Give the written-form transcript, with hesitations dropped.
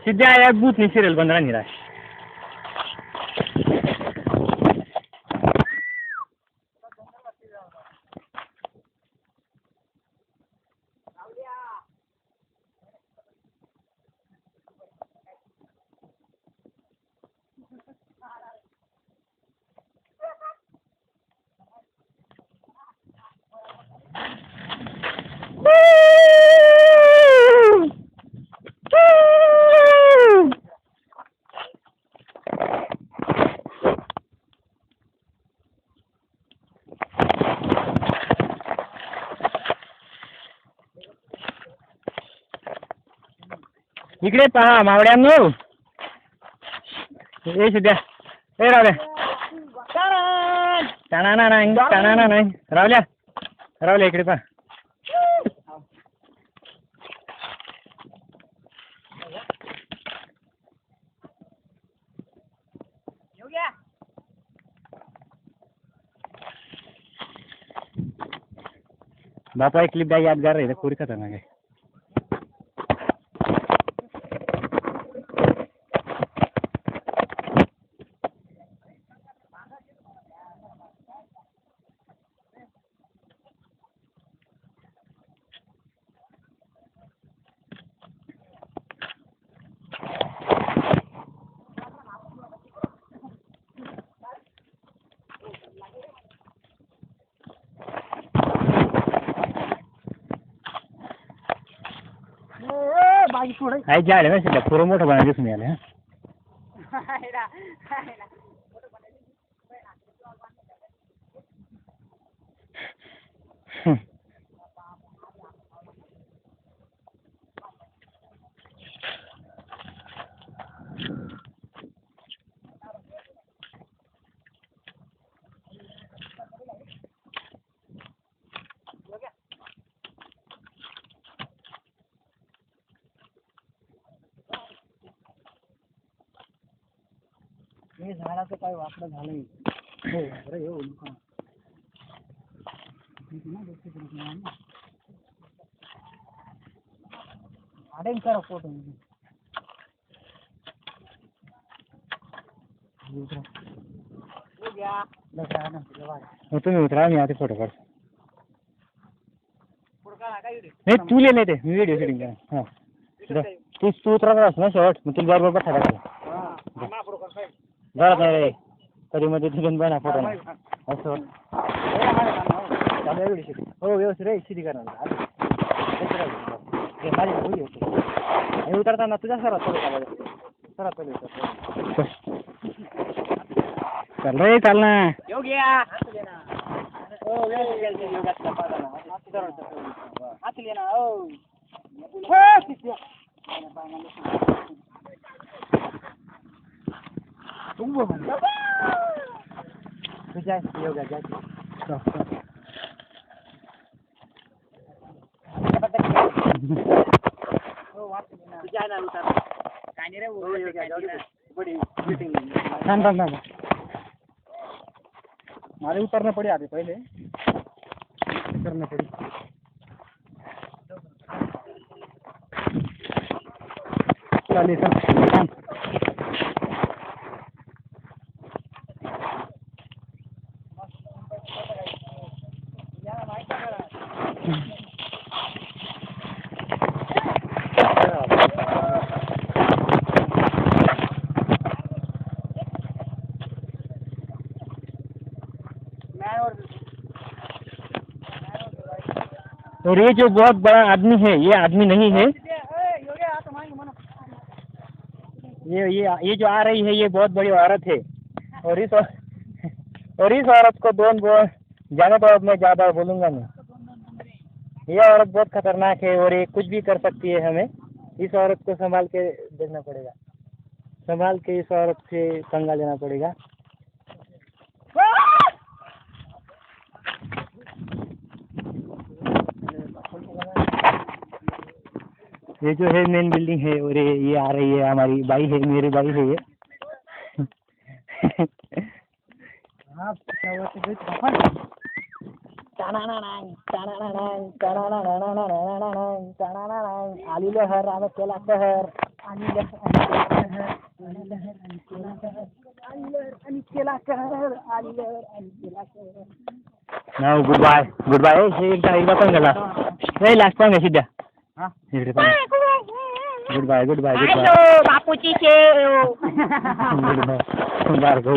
सध्या या भूतनी सिरियल बंद राहणार आहे. इकडे पहा मावड्यांनो. हे सध्या हे रावल्या टाणा नाही रावल्या रावल्या इकडे पहा. बापा एक क्लिप द्या यादगार आहे पूरी खतरनाक आहे. आई झाडे ना सध्या पुरं मोठं बना दिसून आलं. हे झाडाचं काय वाकडं झालंय. हो अरे हो अडेन करा फोटो तुम्ही उतरा मी आधी फोटो काढतो. नाही तू ले ते मी व्हिडिओ शूटिंग करा. हां तू उतरा ना शॉर्ट मग तुला बरोबर बठा टाकला घरात नाही रे कधी मध्ये तिथून बना फोटो नाही असं हो व्यवस्थित रे शेती करणार माझी उतरताना तुझ्या सरात सरात चल रे चाल ना योगा जायचं मला उतरना पडे आधी पहिले उतरना पडे चालेल और ये जो बहुत बड़ा आदमी है ये आदमी नहीं है. ये जो आ रही है ये बहुत बड़ी औरत है और इस औरत को ज्यादा तो मैं ज़्यादा बोलूँगा नहीं. ये औरत बहुत खतरनाक है और ये कुछ भी कर सकती है. हमें इस औरत को संभाल के देखना पड़ेगा. संभाल के इस औरत से पंगा लेना पड़ेगा. ये जो है मेन बिल्डिंग है और ये आ रही है हमारी बाई है मेरी बाई है ये. आलेलं हर आम्ही केला कहर नाव गुड बाय एकदा पण गेला नाही लास्ट पण सिद्ध्या इकडे पण गुड बाय हॅलो बापूची शेव गुड बाय